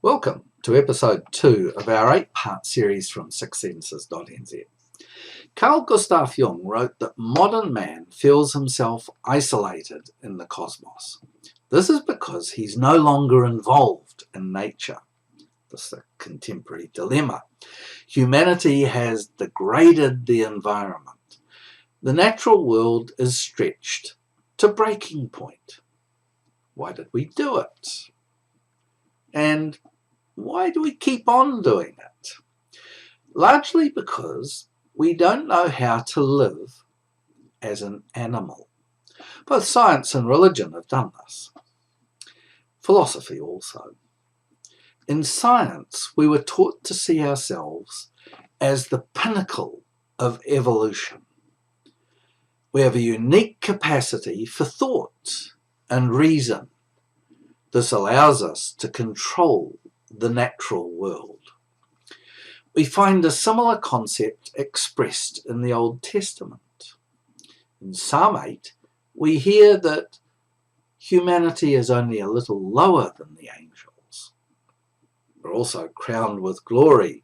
Welcome to episode 2 of our 8-part series from sixsenses.nz. Carl Gustav Jung wrote that modern man feels himself isolated in the cosmos. This is because he's no longer involved in nature. This is a contemporary dilemma. Humanity has degraded the environment. The natural world is stretched to breaking point. Why did we do it? And why do we keep on doing it? Largely because we don't know how to live as an animal. Both science and religion have done this. Philosophy also. In science, we were taught to see ourselves as the pinnacle of evolution. We have a unique capacity for thought and reason. This allows us to control the natural world. We find a similar concept expressed in the Old Testament. In Psalm 8, we hear that humanity is only a little lower than the angels. We're also crowned with glory.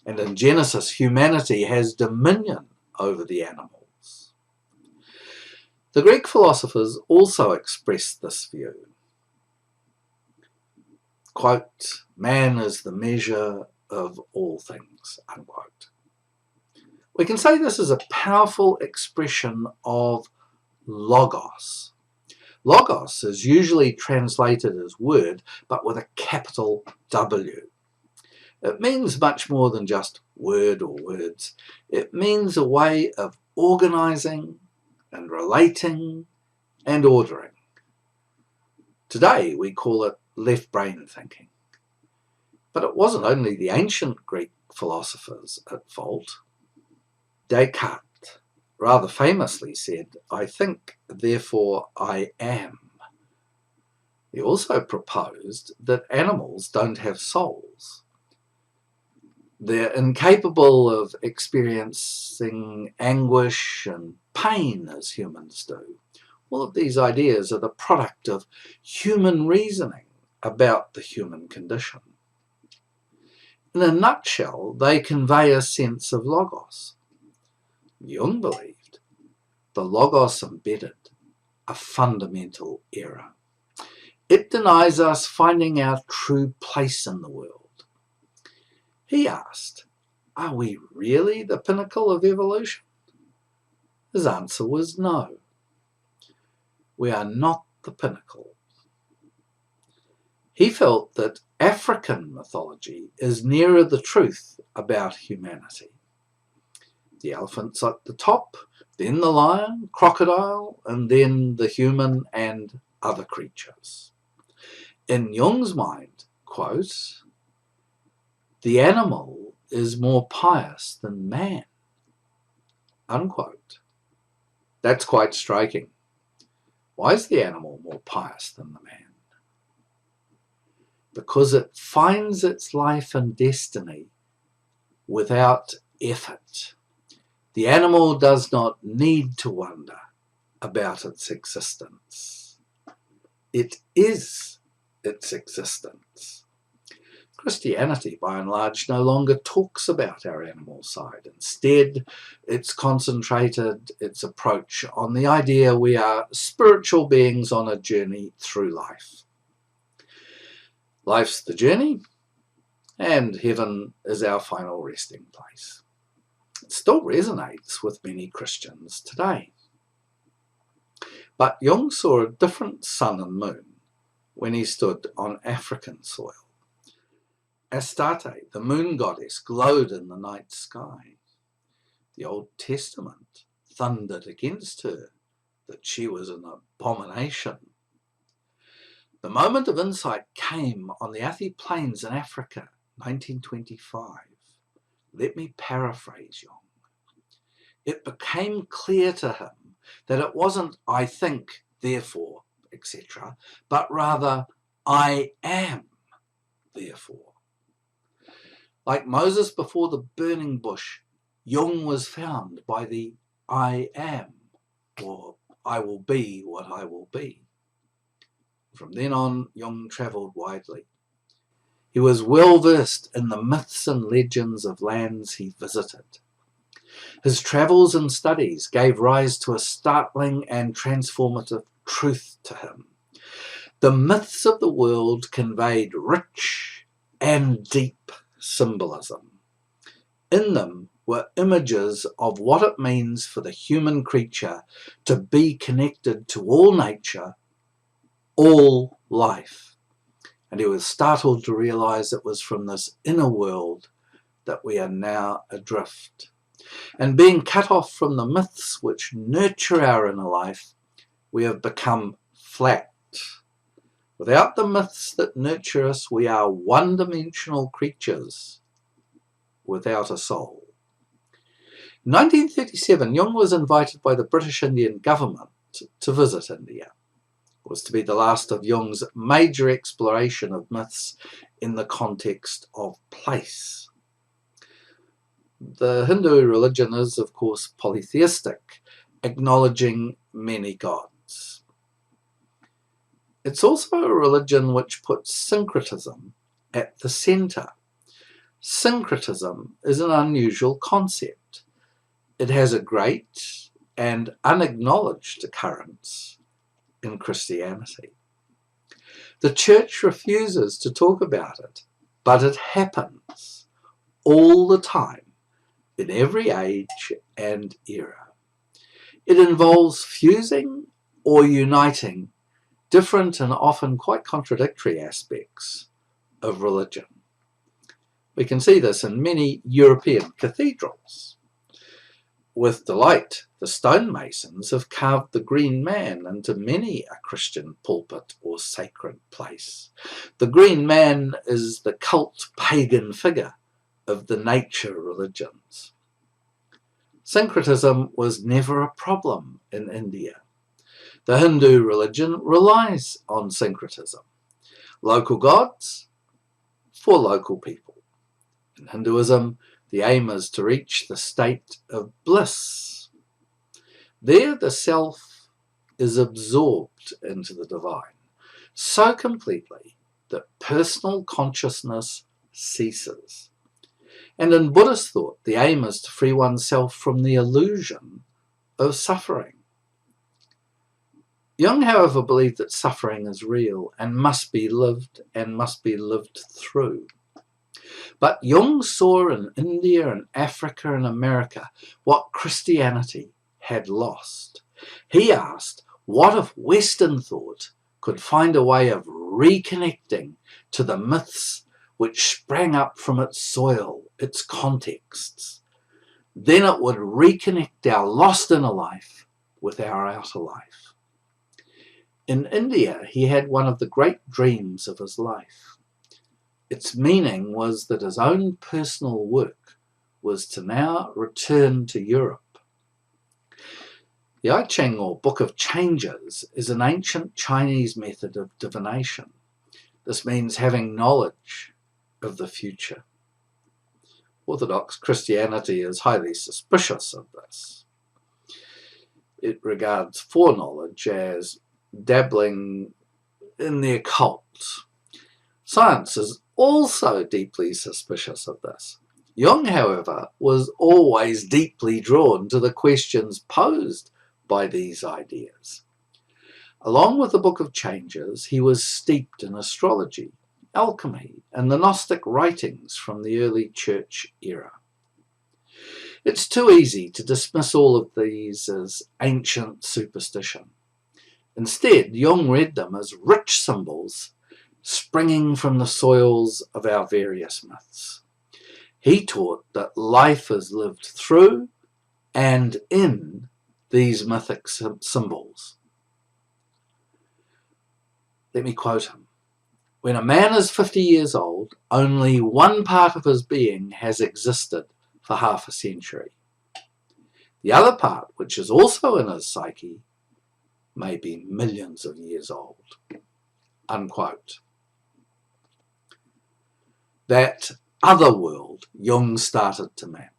And in Genesis, humanity has dominion over the animals. The Greek philosophers also expressed this view. Quote, man is the measure of all things, unquote. We can say this is a powerful expression of logos. Logos is usually translated as word, but with a capital W. It means much more than just word or words. It means a way of organizing and relating and ordering. Today we call it left brain thinking. But it wasn't only the ancient Greek philosophers at fault. Descartes rather famously said, "I think, therefore I am." He also proposed that animals don't have souls. They're incapable of experiencing anguish and pain as humans do. All of these ideas are the product of human reasoning about the human condition. In a nutshell, they convey a sense of logos. Jung believed the logos embedded a fundamental error. It denies us finding our true place in the world. He asked, are we really the pinnacle of evolution? His answer was no. We are not the pinnacle. He felt that African mythology is nearer the truth about humanity. The elephant's at the top, then the lion, crocodile, and then the human and other creatures. In Jung's mind, quote, the animal is more pious than man, unquote. That's quite striking. Why is the animal more pious than the man? Because it finds its life and destiny without effort. The animal does not need to wonder about its existence. It is its existence. Christianity, by and large, no longer talks about our animal side. Instead, it's concentrated its approach on the idea we are spiritual beings on a journey through life. Life's the journey, and heaven is our final resting place. It still resonates with many Christians today. But Jung saw a different sun and moon when he stood on African soil. Astarte, the moon goddess, glowed in the night sky. The Old Testament thundered against her that she was an abomination. The moment of insight came on the Athi Plains in Africa, 1925. Let me paraphrase Jung. It became clear to him that it wasn't I think, therefore, etc., but rather I am, therefore. Like Moses before the burning bush, Jung was found by the I am, or I will be what I will be. From then on, Jung travelled widely. He was well versed in the myths and legends of lands he visited. His travels and studies gave rise to a startling and transformative truth to him. The myths of the world conveyed rich and deep symbolism. In them were images of what it means for the human creature to be connected to all nature, all life. And he was startled to realize it was from this inner world that we are now adrift. And being cut off from the myths which nurture our inner life, we have become flat. Without the myths that nurture us, we are one-dimensional creatures without a soul. In 1937, Jung was invited by the British Indian government to visit India. It was to be the last of Jung's major exploration of myths in the context of place. The Hindu religion is, of course, polytheistic, acknowledging many gods. It's also a religion which puts syncretism at the centre. Syncretism is an unusual concept. It has a great and unacknowledged occurrence in Christianity. The Church refuses to talk about it, but it happens all the time in every age and era. It involves fusing or uniting different and often quite contradictory aspects of religion. We can see this in many European cathedrals. With delight, the stonemasons have carved the green man into many a Christian pulpit or sacred place. The green man is the cult pagan figure of the nature religions. Syncretism was never a problem in India. The Hindu religion relies on syncretism. Local gods for local people. In Hinduism, the aim is to reach the state of bliss. There the self is absorbed into the divine so completely that personal consciousness ceases. And in Buddhist thought, the aim is to free oneself from the illusion of suffering. Jung, however, believed that suffering is real and must be lived through. But Jung saw in India and Africa and America what Christianity had lost. He asked, what if Western thought could find a way of reconnecting to the myths which sprang up from its soil, its contexts? Then it would reconnect our lost inner life with our outer life. In India, he had one of the great dreams of his life. Its meaning was that his own personal work was to now return to Europe. The I Ching, or Book of Changes, is an ancient Chinese method of divination. This means having knowledge of the future. Orthodox Christianity is highly suspicious of this. It regards foreknowledge as dabbling in the occult. Science is also deeply suspicious of this. Jung, however, was always deeply drawn to the questions posed by these ideas. Along with the Book of Changes, he was steeped in astrology, alchemy, and the Gnostic writings from the early church era. It's too easy to dismiss all of these as ancient superstition. Instead, Jung read them as rich symbols springing from the soils of our various myths. He taught that life is lived through and in these mythic symbols. Let me quote him. When a man is 50 years old, only one part of his being has existed for half a century. The other part, which is also in his psyche, may be millions of years old. Unquote. That other world Jung started to map.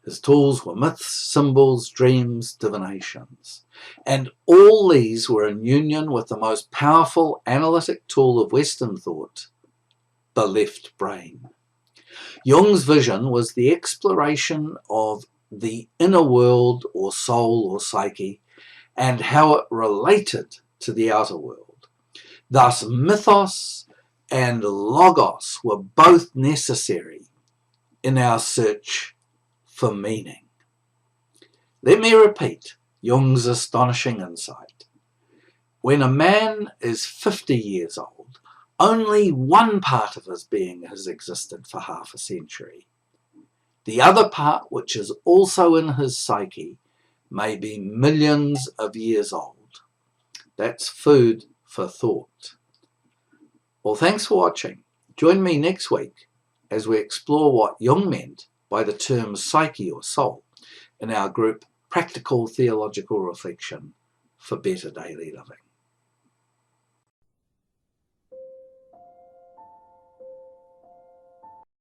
His tools were myths, symbols, dreams, divinations. And all these were in union with the most powerful analytic tool of Western thought, the left brain. Jung's vision was the exploration of the inner world or soul or psyche and how it related to the outer world. Thus, mythos and logos were both necessary in our search for meaning. Let me repeat Jung's astonishing insight. When a man is 50 years old, only one part of his being has existed for half a century. The other part, which is also in his psyche, may be millions of years old. That's food for thought. Well, thanks for watching. Join me next week as we explore what Jung meant by the term psyche or soul in our group Practical Theological Reflection for Better Daily Living.